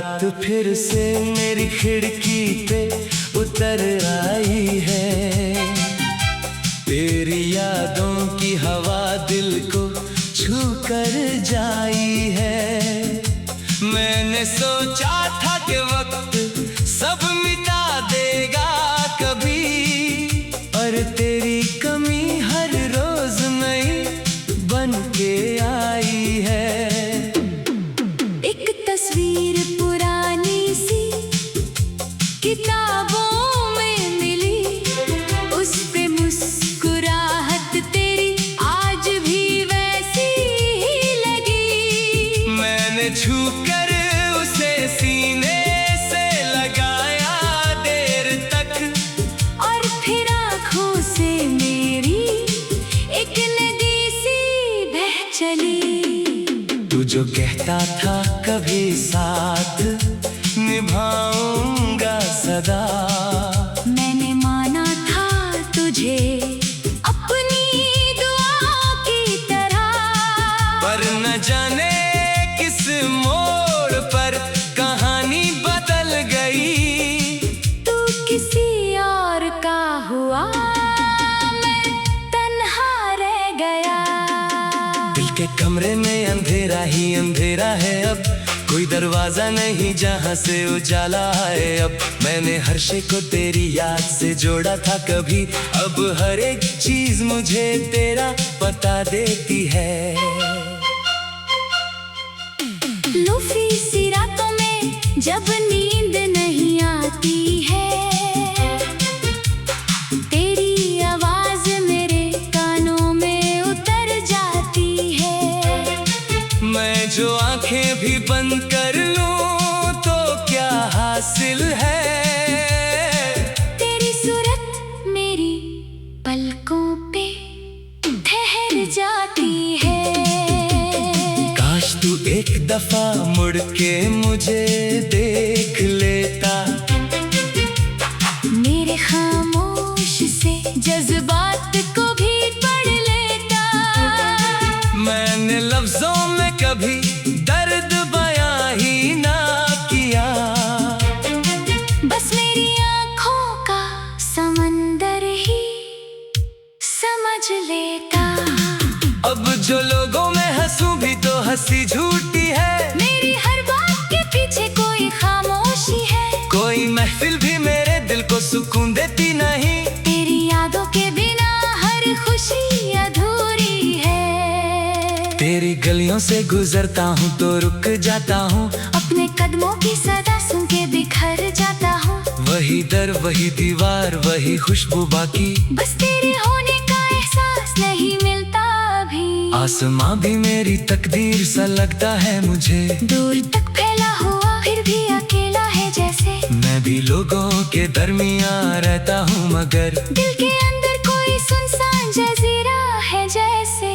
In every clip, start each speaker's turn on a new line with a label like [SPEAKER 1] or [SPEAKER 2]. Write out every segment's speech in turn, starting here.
[SPEAKER 1] रात फिर से मेरी खिड़की पे उतर आई है। तेरी यादों की हवा दिल को छू कर जाई है। मैंने सोचा था कि वक्त सब मिटा देगा कभी, और तेरी कमी हर रोज नई बन के आई है।
[SPEAKER 2] एक तस्वीर पुरानी सी किताबों में मिली, उस पे मुस्कुराहट तेरी आज भी वैसी ही लगी।
[SPEAKER 1] मैंने छू कर उसे सीने से लगाया देर तक,
[SPEAKER 2] और फिर आँखों से मेरी एक नदी सी बह चली।
[SPEAKER 1] तू जो कहता था कभी साथ निभाऊंगा सदा,
[SPEAKER 2] मैंने माना था तुझे अपनी दुआ की तरह।
[SPEAKER 1] पर न जाने किस मोड़ पर कहानी बदल गई।
[SPEAKER 2] तू किसी और का हुआ, मैं तन्हा रह गया।
[SPEAKER 1] दिल के कमरे में अंधेरा ही अंधेरा है अब, कोई दरवाजा नहीं जहां से उजाला है अब। मैंने हर शे को तेरी याद से जोड़ा था कभी, अब हर एक चीज मुझे तेरा बता देती है।
[SPEAKER 2] लूफी सी रातों में जब नींद नहीं आती है, तेरी आवाज मेरे कानों में उतर जाती है।
[SPEAKER 1] मैं जो आंखें भी बंद कर लूं तो क्या हासिल है।
[SPEAKER 2] तेरी सूरत मेरी पलकों पे ठहर जाती है।
[SPEAKER 1] काश तू एक दफा मुड़ के मुझे देख लेता,
[SPEAKER 2] मेरे खामोश से जज्बात को भी पढ़ लेता।
[SPEAKER 1] मैंने लफ्जों में कभी दर्द बयां ही ना किया,
[SPEAKER 2] बस मेरी आँखों का समंदर ही समझ लेता।
[SPEAKER 1] अब जो लोगों में हंसूं भी तो हंसी झूठी है।
[SPEAKER 2] मेरी हर बात के पीछे कोई खामोशी है,
[SPEAKER 1] कोई महफिल भी मेरे दिल को सुकून देती नहीं।
[SPEAKER 2] तेरी यादों के बिना हर खुशी अधूरी है।
[SPEAKER 1] तेरी गलियों से गुजरता हूँ तो रुक जाता हूँ,
[SPEAKER 2] अपने कदमों की सदा सुन के बिखर जाता हूँ।
[SPEAKER 1] वही दर वही दीवार वही खुशबू बाकी,
[SPEAKER 2] बस तेरे होने का एहसास नहीं मिलता अभी।
[SPEAKER 1] आसमां भी मेरी तकदीर सा लगता है मुझे,
[SPEAKER 2] दूर तक फैला हुआ फिर भी अकेला है जैसे।
[SPEAKER 1] मैं भी लोगों के दरमियां रहता हूँ मगर
[SPEAKER 2] दिल के अंदर कोई सुनसान जजीरा है जैसे।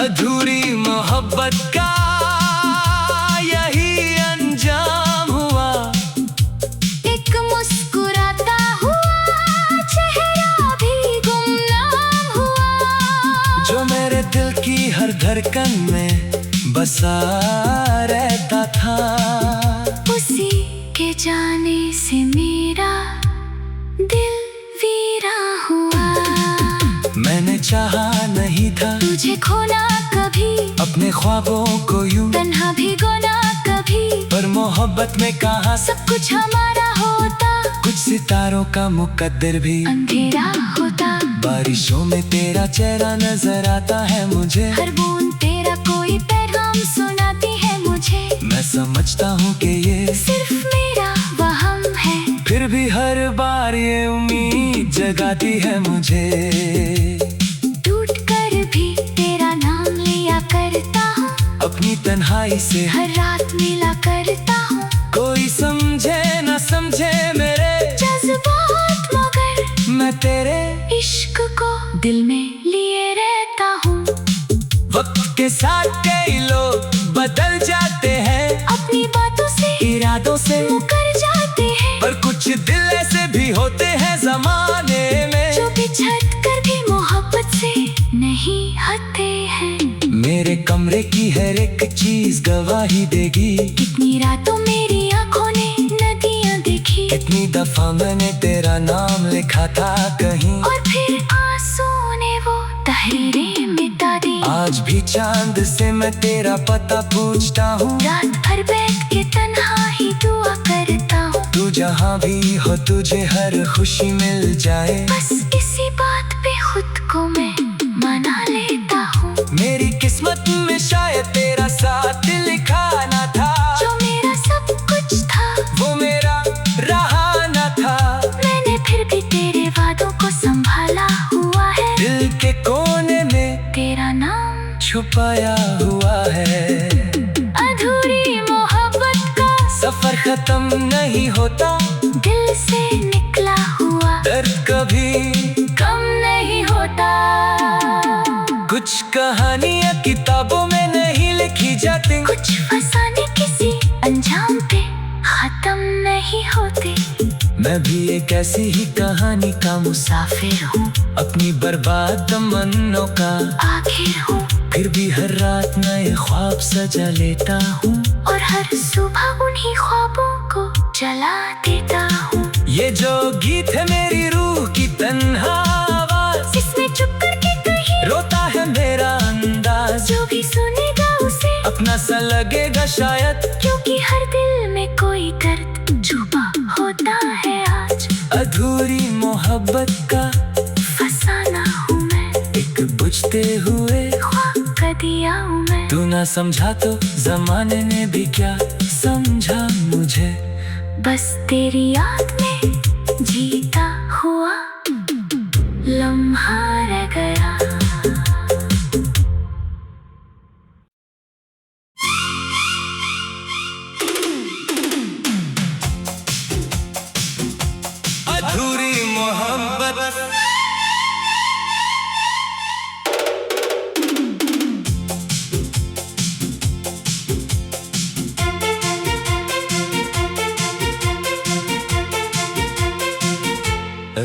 [SPEAKER 1] अधूरी मोहब्बत का यही अंजाम हुआ।
[SPEAKER 2] एक मुस्कुराता हुआ चेहरा भी गुमनाम हुआ,
[SPEAKER 1] जो मेरे दिल की हर धड़कन में बसा रहता था।
[SPEAKER 2] उसी के जाने से मेरा दिल वीरा हुआ।
[SPEAKER 1] मैंने चाहा नहीं था
[SPEAKER 2] तुझे खोना कभी,
[SPEAKER 1] अपने ख्वाबों को यूं
[SPEAKER 2] तन्हा भिगोना कभी,
[SPEAKER 1] पर मोहब्बत में कहा
[SPEAKER 2] सब कुछ हमारा होता।
[SPEAKER 1] कुछ सितारों का मुकद्दर भी
[SPEAKER 2] अंधेरा होता,
[SPEAKER 1] बारिशों में तेरा चेहरा नजर आता है मुझे।
[SPEAKER 2] हर बूंद तेरा कोई पैगाम सुनाती है मुझे।
[SPEAKER 1] मैं समझता हूँ कि ये
[SPEAKER 2] सिर्फ मेरा वहम है,
[SPEAKER 1] फिर भी हर बार ये उम्मीद जगाती है मुझे।
[SPEAKER 2] टूट कर भी तेरा नाम लिया करता हूँ,
[SPEAKER 1] अपनी तन्हाई से
[SPEAKER 2] हर रात मिला करता हूँ।
[SPEAKER 1] कोई समझे न समझे मेरे
[SPEAKER 2] जज्बात मगर
[SPEAKER 1] मैं तेरे
[SPEAKER 2] इश्क को दिल में लिए रहता हूँ।
[SPEAKER 1] वक्त के साथ कई लोग बदल जाते हैं,
[SPEAKER 2] अपनी बातों से
[SPEAKER 1] इरादों से
[SPEAKER 2] मुकर जाते हैं,
[SPEAKER 1] पर कुछ दिल ऐसे भी होते हैं जमाने में,
[SPEAKER 2] जो बिछड़ कर भी मोहब्बत से नहीं हटते हैं।
[SPEAKER 1] मेरे कमरे की हर एक चीज गवाही देगी,
[SPEAKER 2] कितनी रातों मेरी
[SPEAKER 1] कितनी दफा मैंने तेरा नाम लिखा था कहीं,
[SPEAKER 2] और फिर आंसू ने वो तहरीरें मिटा दी।
[SPEAKER 1] आज भी चांद से मैं तेरा पता पूछता हूँ,
[SPEAKER 2] रात भर बैठ के तन्हा ही दुआ करता हूँ।
[SPEAKER 1] तू जहाँ भी हो तुझे हर खुशी मिल जाए,
[SPEAKER 2] बस इसी बात पे खुद को मैं मना लेता हूँ।
[SPEAKER 1] मेरी किस्मत में शायद तेरा साथ लिखा ना था,
[SPEAKER 2] जो मेरा सब कुछ था
[SPEAKER 1] वो मेरा रहा ना था।
[SPEAKER 2] मैंने फिर भी तेरे वादों को संभाला हुआ है।
[SPEAKER 1] दिल के कोने में
[SPEAKER 2] तेरा नाम
[SPEAKER 1] छुपाया हुआ है।
[SPEAKER 2] अधूरी मोहब्बत का
[SPEAKER 1] सफर खत्म नहीं होता,
[SPEAKER 2] दिल से निकला हुआ
[SPEAKER 1] दर्द कभी
[SPEAKER 2] कम नहीं होता।
[SPEAKER 1] कुछ कहानियाँ किताबों में नहीं लिखी जाती,
[SPEAKER 2] कुछ फसाने किसी अंजाम पे खत्म नहीं होते।
[SPEAKER 1] मैं भी एक ऐसी ही कहानी का
[SPEAKER 2] मुसाफिर हूँ,
[SPEAKER 1] अपनी बर्बाद तमन्नों का
[SPEAKER 2] आखिर हूँ,
[SPEAKER 1] फिर भी हर रात नए ख्वाब सजा लेता हूँ,
[SPEAKER 2] और हर सुबह उन्हीं ख्वाबों को जला देता हूँ।
[SPEAKER 1] ये जो गीत है मेरी रूह की तन्हा आवाज,
[SPEAKER 2] इसमें चुप करके कहीं
[SPEAKER 1] रोता है मेरा अंदाज।
[SPEAKER 2] जो भी सुनेगा उसे
[SPEAKER 1] अपना सा लगेगा शायद,
[SPEAKER 2] क्योंकि हर दिल में कोई दर्द छुपा होता है आज।
[SPEAKER 1] अधूरी मोहब्बत का
[SPEAKER 2] फसाना हूँ मैं,
[SPEAKER 1] एक बुझते हुए
[SPEAKER 2] ख्वाब का दिया हूँ मैं।
[SPEAKER 1] तू ना समझा तो जमाने ने भी क्या समझा मुझे,
[SPEAKER 2] बस तेरी याद में जीता हुआ लम्हा रह गया।
[SPEAKER 1] अधूरी मोहब्बत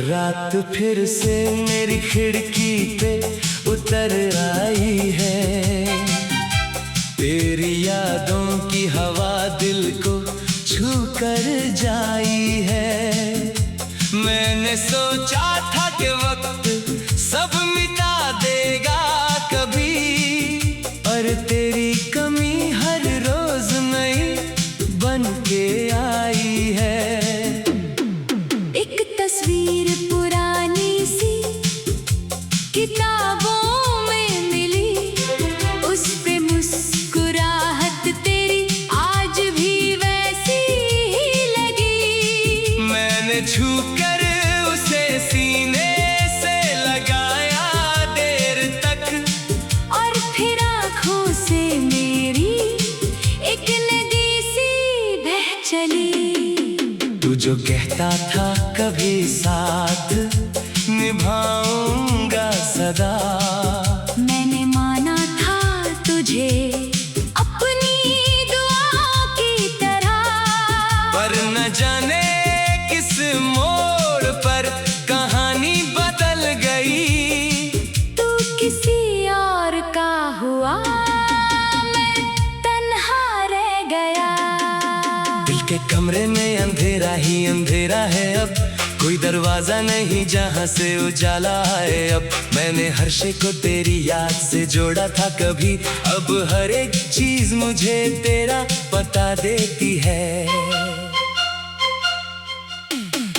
[SPEAKER 1] रात फिर से मेरी खिड़की पे उतर आई है, तेरी यादों की हवा दिल को छू कर जाई है। मैंने सोचा था कि वक्त सब मिटा देगा कभी, और तेरी कमी हर रोज नई बन के आई है।
[SPEAKER 2] एक तस्वीर पुरानी सी किताबों में मिली, उस पे मुस्कुराहट तेरी आज भी वैसी ही लगी।
[SPEAKER 1] मैंने छू कर उसे सीने से लगाया देर तक,
[SPEAKER 2] और फिर आँखों से मेरी एक नदी सी बह चली।
[SPEAKER 1] तू जो कहता था कभी साथ निभाऊंगा सदा,
[SPEAKER 2] मैंने माना था तुझे अपनी दुआ की तरह,
[SPEAKER 1] पर न जाने किस मोड़ पर कहानी बदल गई।
[SPEAKER 2] तू किसी और का हुआ, मैं तन्हा रह गया।
[SPEAKER 1] दिल के कमरे में अंधेरा ही अंधेरा है अब, कोई दरवाजा नहीं जहाँ से उजाला आए अब। मैंने हर शे को तेरी याद से जोड़ा था कभी, अब हर एक चीज मुझे तेरा पता देती है।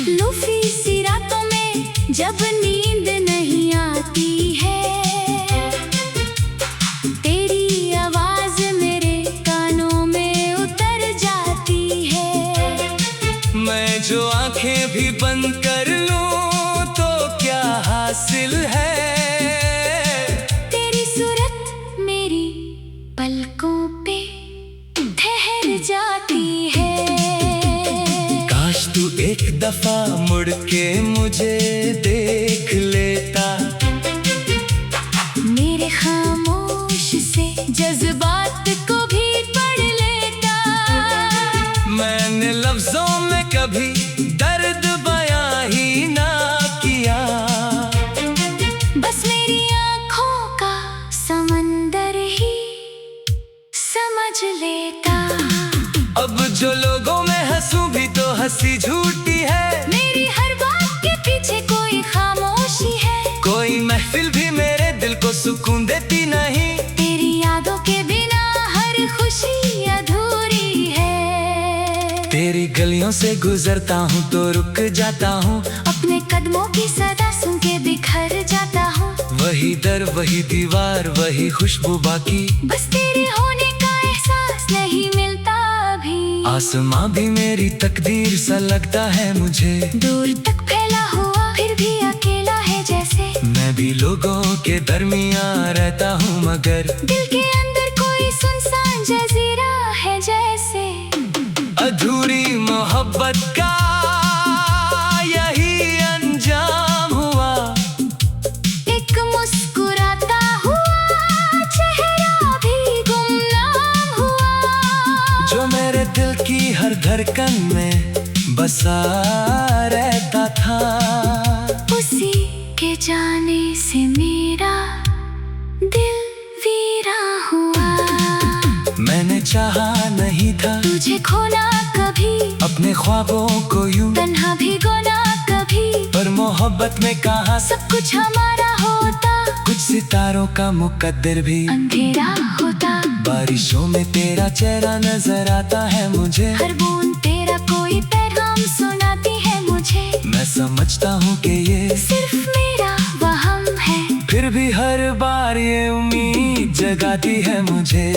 [SPEAKER 2] लूफी सी रातों में जब नींद नहीं आती है, तेरी आवाज मेरे कानों में उतर जाती है।
[SPEAKER 1] मैं जो आंखें भी बंद कर लूं तो क्या हासिल है,
[SPEAKER 2] तेरी सूरत मेरी पलकों पे ठहर जाती है।
[SPEAKER 1] काश तू एक दफा मुड़ के मुझे देख लेता,
[SPEAKER 2] मेरे खामोश से जज्बात को भी पढ़ लेता।
[SPEAKER 1] मैंने लफ्जों में कभी दर्द बयां ही ना किया,
[SPEAKER 2] बस मेरी आँखों का समंदर ही समझ लेता।
[SPEAKER 1] अब जो लोगों में हंसूं भी तो हंसी झूठी गलियों से गुजरता हूँ तो रुक जाता हूँ,
[SPEAKER 2] अपने कदमों की सदा सुन के बिखर जाता हूँ।
[SPEAKER 1] वही दर वही दीवार वही खुशबू बाकी,
[SPEAKER 2] बस तेरे होने का एहसास नहीं मिलता अभी।
[SPEAKER 1] आसमां भी मेरी तकदीर सा लगता है मुझे,
[SPEAKER 2] दूर तक फैला हुआ फिर भी अकेला है जैसे।
[SPEAKER 1] मैं भी लोगों के दरमियां रहता हूँ मगर
[SPEAKER 2] दिल के अंदर कोई सुनसान जजीरा है जैसे।
[SPEAKER 1] अधूरी मोहब्बत का यही अंजाम हुआ,
[SPEAKER 2] एक मुस्कुराता हुआ चेहरा भी गुमनाम हुआ,
[SPEAKER 1] जो मेरे दिल की हर धड़कन में बसा रहता था।
[SPEAKER 2] उसी के जाने से मेरा दिल वीरा हुआ।
[SPEAKER 1] मैंने चाहा नहीं था
[SPEAKER 2] तुझे खोना कभी,
[SPEAKER 1] अपने ख्वाबों को यूं,
[SPEAKER 2] तन्हा भिगोना कभी,
[SPEAKER 1] पर मोहब्बत में कहा
[SPEAKER 2] सब कुछ हमारा होता,
[SPEAKER 1] कुछ सितारों का मुकद्दर भी
[SPEAKER 2] अंधेरा होता।
[SPEAKER 1] बारिशों में तेरा चेहरा नजर आता है मुझे,
[SPEAKER 2] हर बूंद तेरा कोई पैगाम सुनाती है मुझे।
[SPEAKER 1] मैं समझता हूँ कि ये
[SPEAKER 2] सिर्फ मेरा वहम है,
[SPEAKER 1] फिर भी हर बार ये उम्मीद जगाती है मुझे।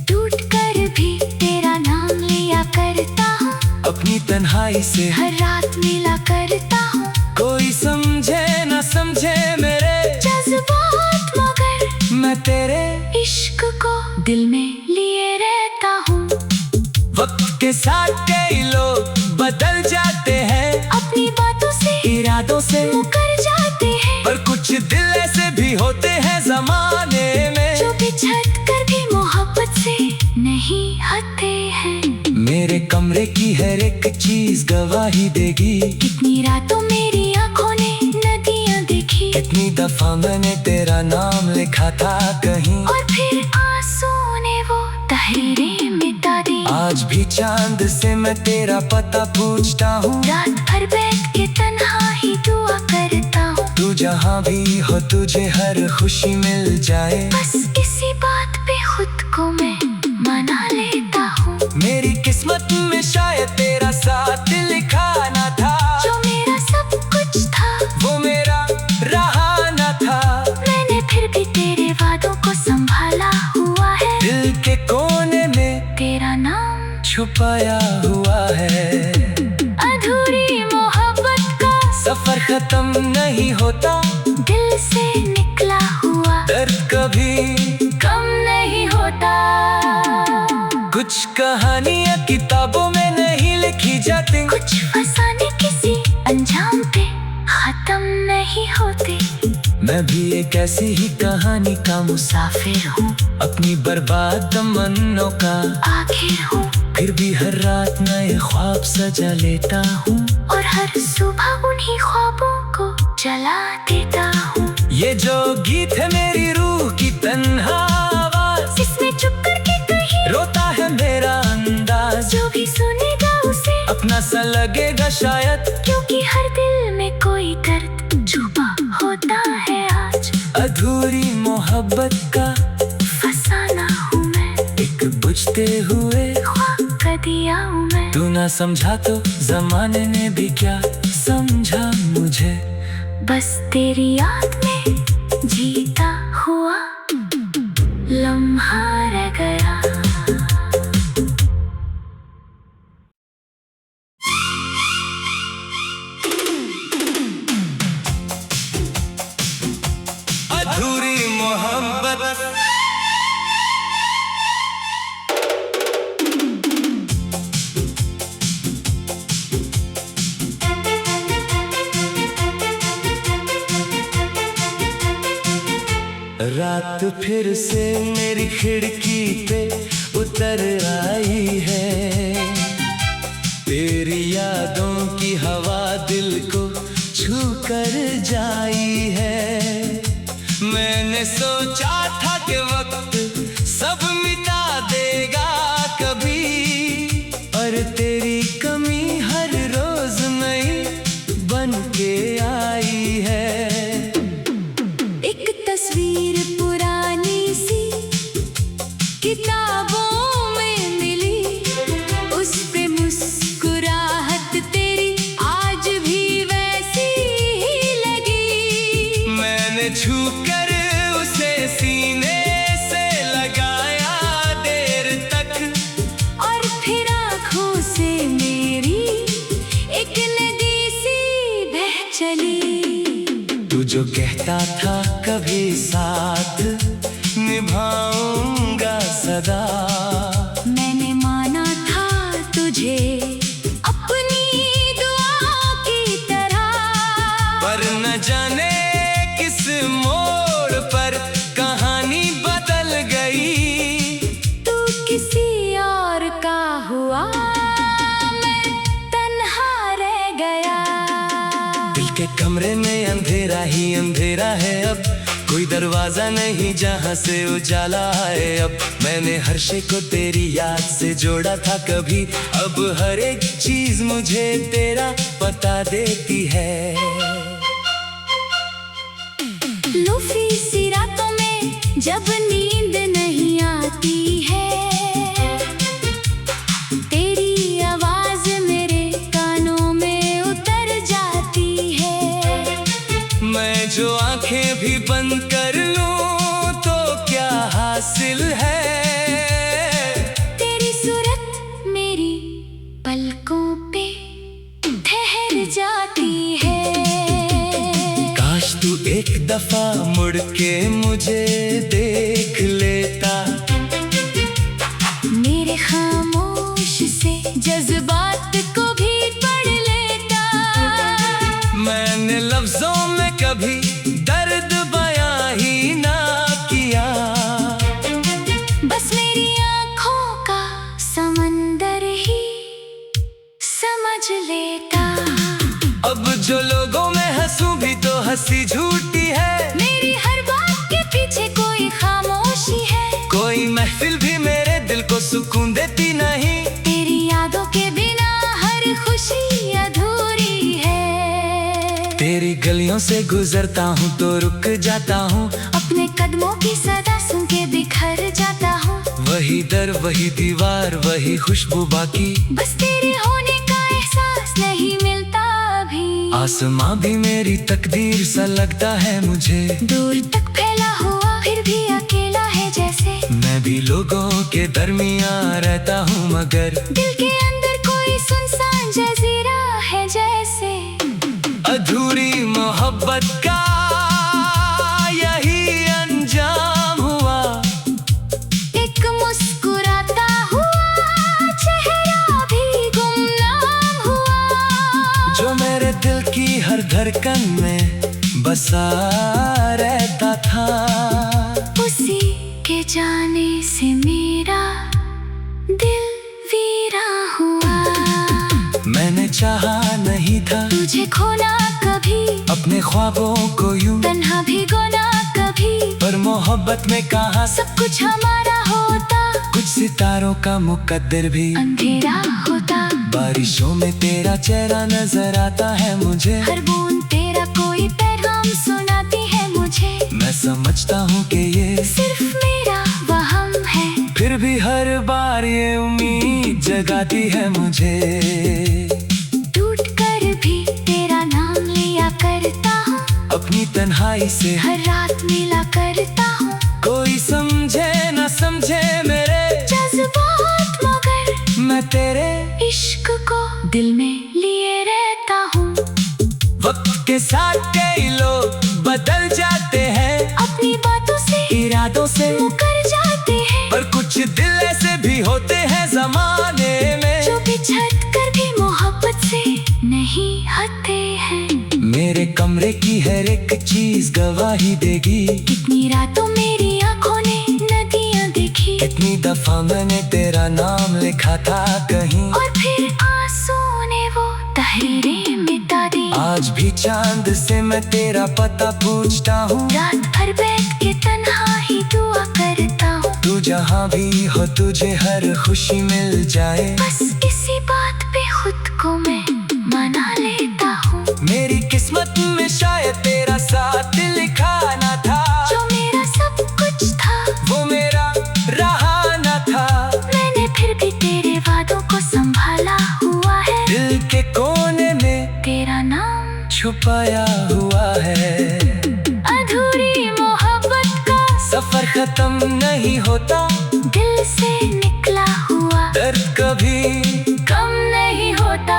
[SPEAKER 2] टूट कर भी तेरा नाम लिया करता हूँ,
[SPEAKER 1] अपनी तन्हाई से
[SPEAKER 2] हर रात मिला करता हूँ।
[SPEAKER 1] कोई समझे न समझे मेरे
[SPEAKER 2] जज्बात मगर
[SPEAKER 1] मैं तेरे
[SPEAKER 2] इश्क को दिल में लिए रहता हूँ।
[SPEAKER 1] वक्त के साथ कई लोग बदल जाते हैं,
[SPEAKER 2] अपनी बातों से
[SPEAKER 1] इरादों से,
[SPEAKER 2] मुकर जाते हैं,
[SPEAKER 1] पर कुछ दिल ऐसे भी होते हैं जमाने में,
[SPEAKER 2] जो बिछड़ कर भी मोहब्बत से नहीं हटते हैं।
[SPEAKER 1] मेरे कमरे की हर एक चीज गवाही देगी,
[SPEAKER 2] कितनी रातों मेरी आंखों ने नदियाँ देखी,
[SPEAKER 1] कितनी दफा मैंने तेरा नाम लिखा था कहीं,
[SPEAKER 2] और फिर आंसू ने वो तहरीरें मिटा दी।
[SPEAKER 1] आज भी चांद से मैं तेरा पता पूछता हूँ,
[SPEAKER 2] रात भर बैठ के तन्हा ही दुआ करता हूँ,
[SPEAKER 1] तू जहाँ भी हो तुझे हर खुशी मिल जाए।
[SPEAKER 2] बस इसी बात पे खुद को मैं मना लेता हूँ।
[SPEAKER 1] मेरी किस्मत में शायद तेरा साथ लिखा न था,
[SPEAKER 2] जो मेरा सब कुछ था
[SPEAKER 1] वो मेरा रहा न था,
[SPEAKER 2] मैंने फिर भी तेरे वादों को संभाला हुआ है।
[SPEAKER 1] दिल के कोने में
[SPEAKER 2] तेरा नाम
[SPEAKER 1] छुपाया हुआ है।
[SPEAKER 2] अधूरी मोहब्बत का
[SPEAKER 1] सफर खत्म नहीं होता,
[SPEAKER 2] दिल से निकला हुआ
[SPEAKER 1] दर्द कभी
[SPEAKER 2] कम नहीं होता।
[SPEAKER 1] कुछ कहानियाँ किताबों में नहीं लिखी जाती,
[SPEAKER 2] कुछ फसाने किसी अंजाम पे खत्म नहीं होते।
[SPEAKER 1] मैं भी एक ऐसी ही कहानी का
[SPEAKER 2] मुसाफिर हूँ,
[SPEAKER 1] अपनी बर्बाद तमन्नों का
[SPEAKER 2] आखिर हूँ,
[SPEAKER 1] फिर भी हर रात नए ख्वाब सजा लेता हूँ,
[SPEAKER 2] और हर सुबह उन्हीं ख्वाबों को जला देता हूँ।
[SPEAKER 1] ये जो गीत है मेरी रूह की तन्हा आवाज,
[SPEAKER 2] इसमें चुप करके कहीं
[SPEAKER 1] रोता है मेरा अंदाज,
[SPEAKER 2] जो भी सुनेगा उसे
[SPEAKER 1] अपना सा लगेगा शायद,
[SPEAKER 2] क्योंकि हर दिल में कोई दर्द छुपा होता है आज।
[SPEAKER 1] अधूरी मोहब्बत का
[SPEAKER 2] फसाना हूँ मैं,
[SPEAKER 1] एक बुझते हुए
[SPEAKER 2] ख्वाब का दिया हूँ मैं।
[SPEAKER 1] तू ना समझा तो जमाने ने भी क्या समझा मुझे,
[SPEAKER 2] बस तेरी याद में जीता हुआ लम्हा रह गया।
[SPEAKER 1] अधूरी मोहब्बत रात फिर से मेरी खिड़की पे उतर आई है, तेरी यादों की हवा दिल को छू कर जाई है। मैंने सोचा था कि वक्त सब मिटा देगा कभी, और तेरी कमी हर रोज नई बन के आई है।
[SPEAKER 2] एक तस्वीर पुरानी सी किताबों में मिली, उस पे मुस्कुराहट
[SPEAKER 1] छूकर उसे सीने से लगाया देर तक,
[SPEAKER 2] और फिर आँखों से मेरी एक नदी सी बह चली।
[SPEAKER 1] तू जो कहता था कभी साथ निभाऊंगा सदा,
[SPEAKER 2] मैंने माना था तुझे अपनी दुआओं की तरह,
[SPEAKER 1] पर न जाने किस मोड़ पर कहानी बदल गई।
[SPEAKER 2] तू किसी और का हुआ, मैं तन्हा रह गया।
[SPEAKER 1] दिल के कमरे में अंधेरा ही अंधेरा है अब, कोई दरवाजा नहीं जहां से उजाला है अब। मैंने हर शे को तेरी याद से जोड़ा था कभी, अब हर एक चीज मुझे तेरा बता देती है।
[SPEAKER 2] लूफी सी रातों में जब नींद नहीं आती है, तेरी आवाज मेरे कानों में उतर जाती है।
[SPEAKER 1] मैं जो आंखें भी बंद कर लूं तो क्या हासिल है,
[SPEAKER 2] तेरी सूरत मेरी पलकों पे ठहर जाती है।
[SPEAKER 1] काश तू एक दफा मुड़ के मुझे देख लेता,
[SPEAKER 2] मेरे खामोश से जज्बात को भी पढ़ लेता।
[SPEAKER 1] मैंने लफ्जों में कभी दर्द बयां ही ना किया,
[SPEAKER 2] बस मेरी आँखों का समंदर ही समझ लेता।
[SPEAKER 1] अब जो लोगों में हंसूं भी तो हंसी झूठी है,
[SPEAKER 2] मेरी हर बात के पीछे कोई खामोशी है।
[SPEAKER 1] कोई महफिल भी मेरे दिल को सुकून देती नहीं,
[SPEAKER 2] तेरी यादों के बिना हर खुशी अधूरी है।
[SPEAKER 1] तेरी गलियों से गुजरता हूँ तो रुक जाता हूँ,
[SPEAKER 2] अपने कदमों की सदा सुन के बिखर जाता हूँ।
[SPEAKER 1] वही दर वही दीवार वही खुशबू बाकी,
[SPEAKER 2] बस तेरे होने का एहसास नहीं मिलता अभी।
[SPEAKER 1] आसमां भी मेरी तकदीर सा लगता है मुझे,
[SPEAKER 2] दूर तक फैला हुआ फिर भी अकेला है जैसे।
[SPEAKER 1] मैं भी लोगों के दरमियां रहता हूँ मगर
[SPEAKER 2] दिल के अंदर कोई सुनसान जजीरा है जैसे।
[SPEAKER 1] अधूरी मोहब्बत का यही अंजाम हुआ,
[SPEAKER 2] एक मुस्कुराता हुआ चेहरा भी गुमनाम हुआ,
[SPEAKER 1] जो मेरे दिल की हर धड़कन में बसा रहता था।
[SPEAKER 2] उसी के जाने से मेरा दिल वीरा हुआ।
[SPEAKER 1] मैंने चाहा नहीं था
[SPEAKER 2] तुझे खोना कभी,
[SPEAKER 1] अपने ख्वाबों को यूं,
[SPEAKER 2] तन्हा भिगोना कभी,
[SPEAKER 1] पर मोहब्बत में कहा
[SPEAKER 2] सब कुछ हमारा होता।
[SPEAKER 1] कुछ सितारों का मुकद्दर भी
[SPEAKER 2] अंधेरा होता,
[SPEAKER 1] बारिशों में तेरा चेहरा नजर आता है मुझे,
[SPEAKER 2] हर बूंद तेरा कोई पैगाम सुनाती है मुझे।
[SPEAKER 1] मैं समझता हूँ कि ये
[SPEAKER 2] सिर्फ मेरा वहम है,
[SPEAKER 1] फिर भी हर बार ये उम्मीद जगाती है मुझे।
[SPEAKER 2] टूट कर भी तेरा नाम लिया करता हूँ,
[SPEAKER 1] अपनी तन्हाई से
[SPEAKER 2] हर रात मिला करता हूँ।
[SPEAKER 1] कोई समझे न समझे मेरे
[SPEAKER 2] जज्बात मगर
[SPEAKER 1] मैं तेरे
[SPEAKER 2] इश्क को दिल में लिए रहता हूँ।
[SPEAKER 1] वक्त के साथ कई लोग बदल जाते हैं,
[SPEAKER 2] अपनी बातों से
[SPEAKER 1] इरादों से
[SPEAKER 2] मुकर जाते हैं,
[SPEAKER 1] पर कुछ दिल ऐसे भी होते हैं जमाने में,
[SPEAKER 2] जो बिछड़ कर भी मोहब्बत से नहीं हटते हैं।
[SPEAKER 1] मेरे कमरे की हर एक चीज गवाही देगी,
[SPEAKER 2] कितनी रातों मेरी आंखों ने नदियाँ देखी,
[SPEAKER 1] कितनी दफा मैंने तेरा नाम लिखा था कहीं,
[SPEAKER 2] और फिर आंसू ने वो तहरीरें मिटा दी।
[SPEAKER 1] आज भी चांद से मैं तेरा पता पूछता हूँ,
[SPEAKER 2] रात भर बैठ के तन्हा ही दुआ करता हूँ।
[SPEAKER 1] तू जहाँ भी हो तुझे हर खुशी मिल जाए,
[SPEAKER 2] बस इसी बात पे खुद को मैं मना लेता हूँ।
[SPEAKER 1] मेरी किस्मत में शायद तेरा साथ लिखा ना था,
[SPEAKER 2] जो मेरा सब कुछ था
[SPEAKER 1] वो मेरा रहा ना था।
[SPEAKER 2] मैंने फिर भी तेरे वादों को संभाला हुआ है,
[SPEAKER 1] दिल के कोने में
[SPEAKER 2] तेरा नाम
[SPEAKER 1] छुपाया हुआ है।
[SPEAKER 2] अधूरी
[SPEAKER 1] खत्म नहीं होता,
[SPEAKER 2] दिल से निकला हुआ
[SPEAKER 1] दर्द कभी
[SPEAKER 2] कम नहीं होता।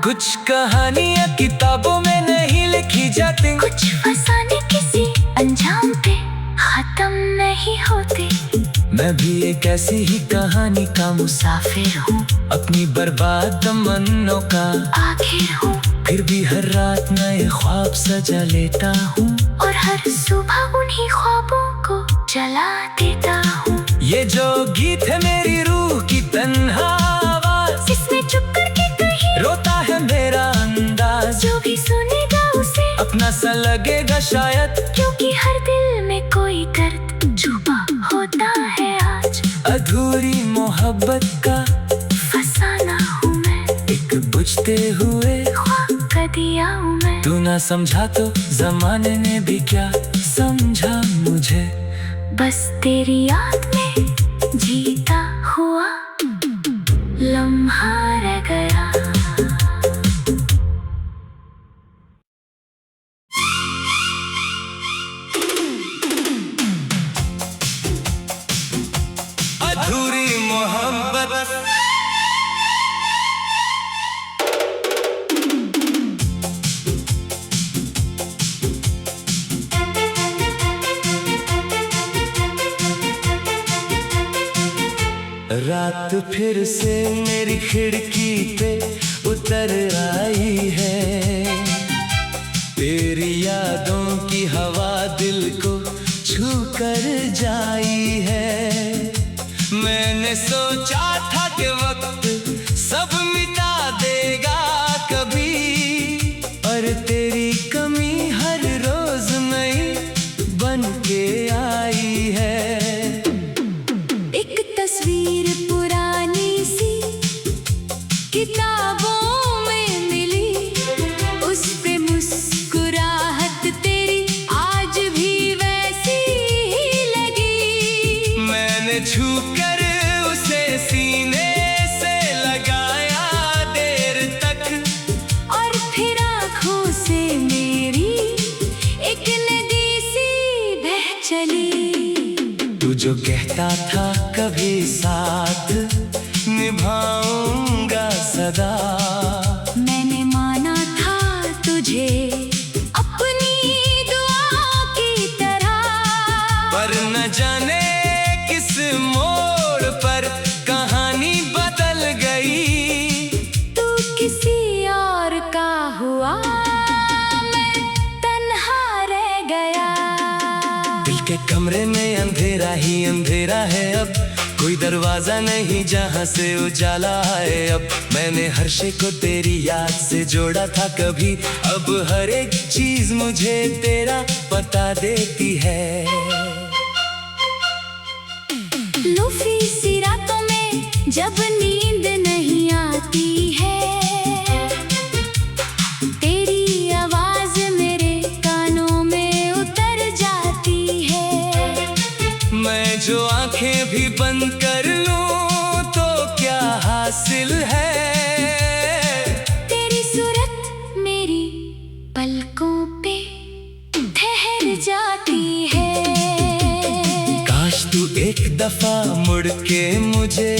[SPEAKER 1] कुछ कहानियां किताबों में नहीं लिखी जाती,
[SPEAKER 2] कुछ फसाने किसी अंजाम पे खत्म नहीं होते।
[SPEAKER 1] मैं भी एक ऐसी ही कहानी का
[SPEAKER 2] मुसाफिर हूँ,
[SPEAKER 1] अपनी बर्बाद तमन्नों का
[SPEAKER 2] आखिर हूँ,
[SPEAKER 1] फिर भी हर रात नए ख्वाब सजा लेता हूँ,
[SPEAKER 2] और हर सुबह उन्हीं ख्वाबों को जला देता हूँ।
[SPEAKER 1] ये जो गीत है मेरी रूह की तन्हा आवाज,
[SPEAKER 2] इसमें चुप करके कहीं
[SPEAKER 1] रोता है मेरा अंदाज।
[SPEAKER 2] जो भी सुनेगा उसे
[SPEAKER 1] अपना सा लगेगा शायद,
[SPEAKER 2] क्योंकि हर दिल में कोई दर्द छुपा होता है आज।
[SPEAKER 1] अधूरी मोहब्बत का
[SPEAKER 2] फसाना हूँ मैं,
[SPEAKER 1] एक बुझते हुए
[SPEAKER 2] ख्वाब का दिया हूँ मैं।
[SPEAKER 1] तू ना समझा तो जमाने ने भी क्या समझा मुझे,
[SPEAKER 2] बस तेरी याद में जीता हुआ लम्हा रह गया।
[SPEAKER 1] अधूरी मोहब्बत रात फिर से मेरी खिड़की पे उतर आई है, तेरी यादों की हवा दिल को छू कर जाई है। मैंने सोचा था कि वक्त सब मिटा देगा कभी, और तेरी कमी हर रोज नई बन के आई है।
[SPEAKER 2] एक तस्वीर पुरानी सी किताबों में मिली, उस पे मुस्कुराहट तेरी आज भी वैसी ही लगी।
[SPEAKER 1] मैंने छू कर उसे सीने से लगाया देर तक,
[SPEAKER 2] और फिर आँखों से मेरी एक नदी सी बह चली।
[SPEAKER 1] तू जो कहता था कभी साथ निभाऊंगा सदा,
[SPEAKER 2] मैंने माना था तुझे अपनी दुआ की तरह,
[SPEAKER 1] पर न जाने किस मोड़ पर कहानी बदल गई।
[SPEAKER 2] तू किसी और का हुआ, मैं तन्हा रह गया।
[SPEAKER 1] दिल के कमरे में अंधेरा ही अंधेरा है अब, कोई दरवाजा नहीं जहाँ से उजाला है अब। मैंने हर शे को तेरी याद से जोड़ा था कभी, अब हर एक चीज मुझे तेरा पता देती है।
[SPEAKER 2] लूफी सी रातों में जब नींद नहीं आती है, तेरी आवाज मेरे कानों में उतर जाती है।
[SPEAKER 1] मैं जो आंखें भी बंद कर लूं तो क्या हासिल है,
[SPEAKER 2] तेरी सूरत मेरी पलकों पे ठहर जाती है।
[SPEAKER 1] काश तू एक दफा मुड़ के मुझे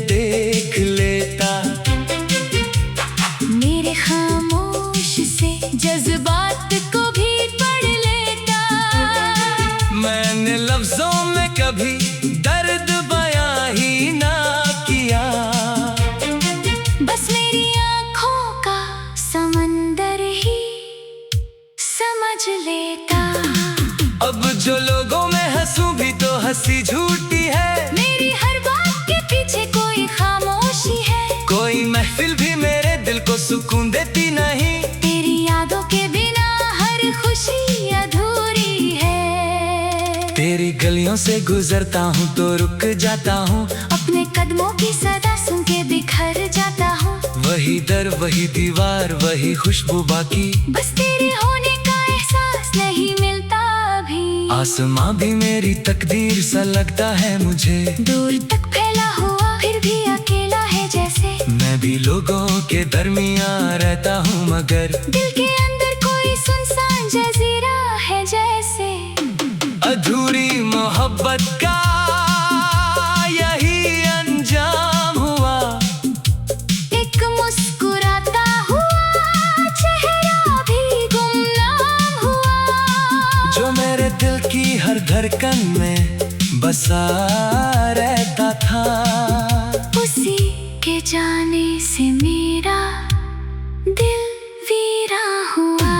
[SPEAKER 1] देख लेता,
[SPEAKER 2] मेरे खामोश से जज्बात को भी पढ़ लेता।
[SPEAKER 1] मैंने लफ्जों में कभी दर्द बयां ही ना किया,
[SPEAKER 2] बस मेरी आँखों का समंदर ही समझ लेता।
[SPEAKER 1] अब जो लोगों में हंसूं भी तो हंसी झूठी है,
[SPEAKER 2] मेरी हर बात के पीछे कोई खामोशी है।
[SPEAKER 1] कोई महफिल भी मेरे दिल को सुकून देती नहीं,
[SPEAKER 2] तेरी यादों के बिना हर खुशी अधूरी है।
[SPEAKER 1] तेरी गलियों से गुजरता हूँ तो रुक जाता हूँ,
[SPEAKER 2] अपने कदमों की सदा सुन के बिखर जाता हूँ।
[SPEAKER 1] वही दर वही दीवार वही खुशबू बाकी,
[SPEAKER 2] बस तेरे होने का एहसास नहीं मिलता अभी।
[SPEAKER 1] आसमां भी मेरी तकदीर सा लगता है मुझे,
[SPEAKER 2] दूर तक फैला हुआ फिर भी अकेला है जैसे।
[SPEAKER 1] मैं भी लोगों के दरमियां रहता हूँ मगर
[SPEAKER 2] दिल के अंदर कोई सुनसान जजीरा है जैसे।
[SPEAKER 1] अधूरी मोहब्बत का यही अंजाम हुआ।
[SPEAKER 2] एक मुस्कुराता हुआ चेहरा भी गुमनाम हुआ।
[SPEAKER 1] जो मेरे दिल की हर धड़कन में बसा रहता था,
[SPEAKER 2] उसी के जाने से मेरा दिल वीरा हुआ।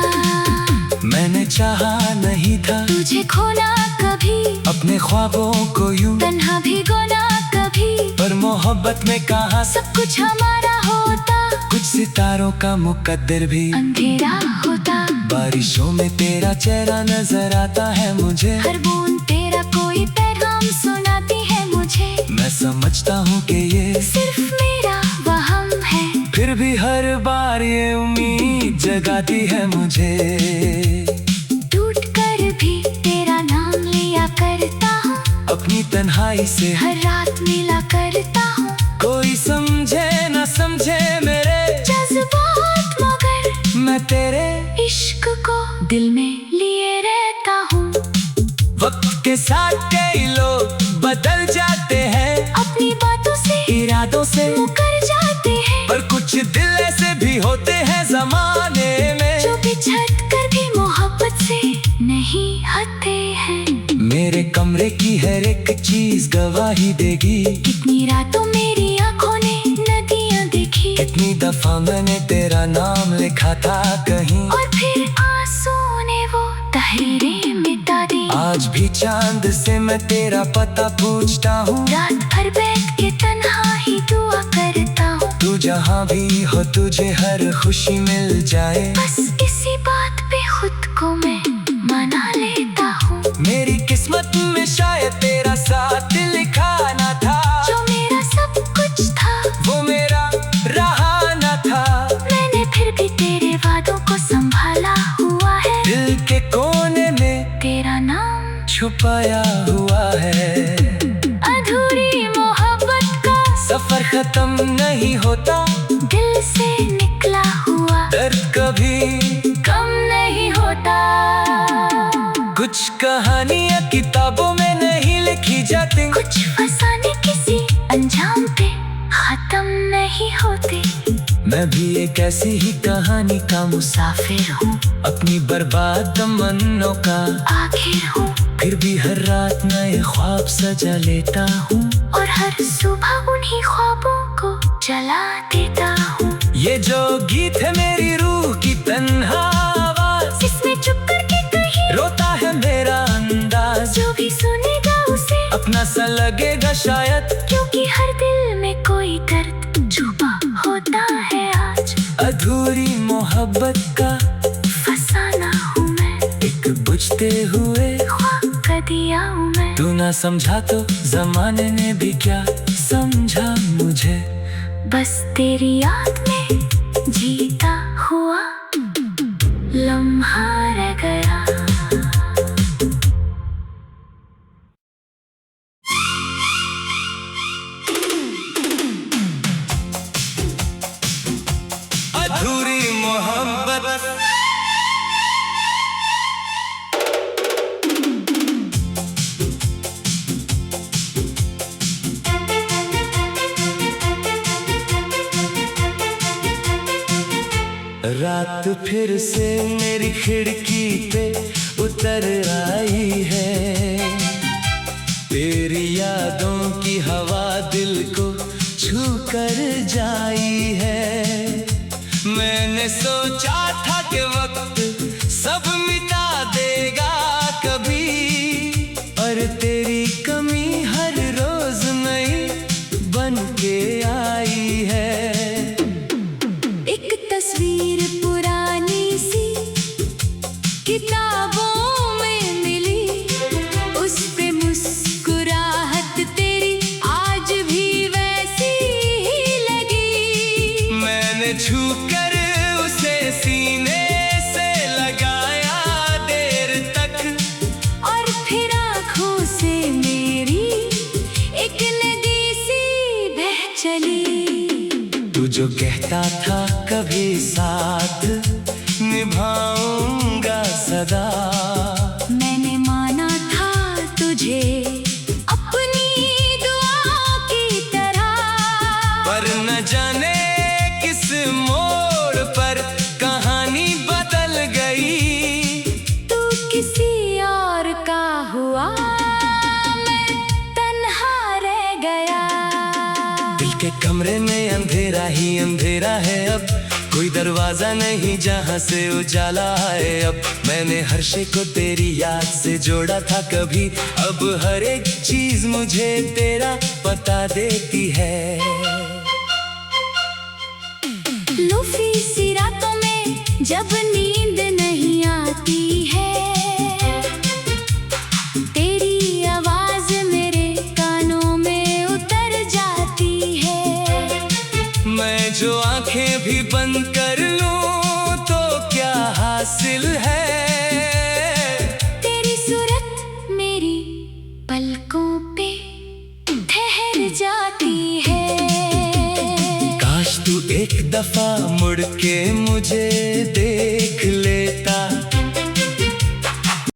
[SPEAKER 1] मैंने चाहा नहीं था
[SPEAKER 2] तुझे खोना कभी,
[SPEAKER 1] अपने ख्वाबों को यूं
[SPEAKER 2] तन्हा भिगोना कभी।
[SPEAKER 1] पर मोहब्बत में कहा
[SPEAKER 2] सब कुछ हमारा होता,
[SPEAKER 1] कुछ सितारों का मुकद्दर भी
[SPEAKER 2] अंधेरा होता।
[SPEAKER 1] बारिशों में तेरा चेहरा नजर आता है मुझे,
[SPEAKER 2] हर बूंद तेरा कोई पैगाम सुनाती है मुझे।
[SPEAKER 1] मैं समझता हूँ कि ये
[SPEAKER 2] सिर्फ मेरा वहम है,
[SPEAKER 1] फिर भी हर बार ये उम्मीद जगाती है मुझे।
[SPEAKER 2] टूट कर भी तेरा नाम लिया करता हूँ,
[SPEAKER 1] अपनी तन्हाई से
[SPEAKER 2] हर रात मिला करता हूँ।
[SPEAKER 1] कोई समझे न समझे मेरे
[SPEAKER 2] जज्बात, मगर
[SPEAKER 1] मैं तेरे
[SPEAKER 2] इश्क को दिल में लिए रहता हूँ।
[SPEAKER 1] वक्त के साथ कई लोग बदल जाते हैं,
[SPEAKER 2] अपनी बातों से
[SPEAKER 1] इरादों से
[SPEAKER 2] मुकर जाते हैं,
[SPEAKER 1] पर कुछ दिल ऐसे भी होते हैं जमाने में,
[SPEAKER 2] जो बिछड़ कर भी मोहब्बत से नहीं हटते हैं।
[SPEAKER 1] मेरे कमरे की हर एक चीज गवाही देगी।
[SPEAKER 2] कितनी रातों मेरी आंखों ने नदियां देखी,
[SPEAKER 1] कितनी दफा मैंने तेरा नाम लिखा था कहीं,
[SPEAKER 2] और फिर आंसू ने वो तहरीरें मिटा दी।
[SPEAKER 1] आज भी चांद से मैं तेरा पता पूछता हूँ,
[SPEAKER 2] रात भर बैठ के तन्हा ही दुआ करता हूँ।
[SPEAKER 1] तू जहाँ भी हो तुझे हर खुशी मिल जाए,
[SPEAKER 2] बस इसी बात पे खुद को मैं मना लेता हूँ।
[SPEAKER 1] मेरी किस्मत में शायद तेरा साथ लिखा ना था,
[SPEAKER 2] जो मेरा सब कुछ था
[SPEAKER 1] वो मेरा रहा ना था।
[SPEAKER 2] मैंने फिर भी तेरे वादों को संभाला हुआ है,
[SPEAKER 1] दिल के कोने में
[SPEAKER 2] तेरा नाम
[SPEAKER 1] छुपाया हुआ है।
[SPEAKER 2] अधूरी मोहब्बत का
[SPEAKER 1] सफर खत्म नहीं होता,
[SPEAKER 2] दिल से निकला हुआ
[SPEAKER 1] दर्द कभी
[SPEAKER 2] कम नहीं होता।
[SPEAKER 1] कुछ कहानियाँ किताबों में नहीं लिखी जाती,
[SPEAKER 2] कुछ फसाने किसी अंजाम पे खत्म नहीं होते।
[SPEAKER 1] मैं भी एक ऐसी ही कहानी का
[SPEAKER 2] मुसाफिर हूँ,
[SPEAKER 1] अपनी बर्बाद तमन्नों का
[SPEAKER 2] आखिर हूँ,
[SPEAKER 1] फिर भी हर रात नए ख्वाब सजा लेता हूँ,
[SPEAKER 2] और हर सुबह उन्हीं ख्वाबों को जला देता हूँ।
[SPEAKER 1] ये जो गीत है मेरी रूह की तन्हा आवाज,
[SPEAKER 2] इसमें चुप करके कहीं
[SPEAKER 1] रोता है मेरा अंदाज,
[SPEAKER 2] जो भी सुनेगा उसे
[SPEAKER 1] अपना सा लगेगा शायद,
[SPEAKER 2] क्योंकि हर दिल में कोई दर्द छुपा होता है आज।
[SPEAKER 1] अधूरी मोहब्बत का
[SPEAKER 2] फसाना हूँ मैं,
[SPEAKER 1] एक बुझते हुए
[SPEAKER 2] ख्वाब का दिया हूँ मैं।
[SPEAKER 1] तू ना समझा तो जमाने ने भी क्या समझा मुझे,
[SPEAKER 2] बस तेरी याद में जीता हुआ लम्हा रह गया।
[SPEAKER 1] अधूरी मोहब्बत रात फिर से मेरी खिड़की पे उतर आई है, तेरी यादों की हवा दिल को छू कर जाई है। मैंने सोचा था कि वक्त सब मिटा देगा कभी, और तेरी कमी हर रोज नई बन के आई है।
[SPEAKER 2] एक तस्वीर पुरानी सी किताबों में मिली, उस पे मुस्कुराहट तेरी आज भी वैसी ही लगी।
[SPEAKER 1] मैंने छू कर उसे सीने से लगाया देर तक,
[SPEAKER 2] और फिर आँखों से मेरी एक नदी सी बह चली।
[SPEAKER 1] तू जो कहता था कभी साथ निभाऊंगा सदा,
[SPEAKER 2] मैंने माना था
[SPEAKER 1] कमरे में अंधेरा ही अंधेरा है अब, कोई दरवाजा नहीं जहाँ से उजाला आए अब। मैंने हर शे को तेरी याद से जोड़ा था कभी, अब हर एक चीज मुझे तेरा पता देती है।
[SPEAKER 2] लूफी सी रातों में जब नींद नहीं आती है,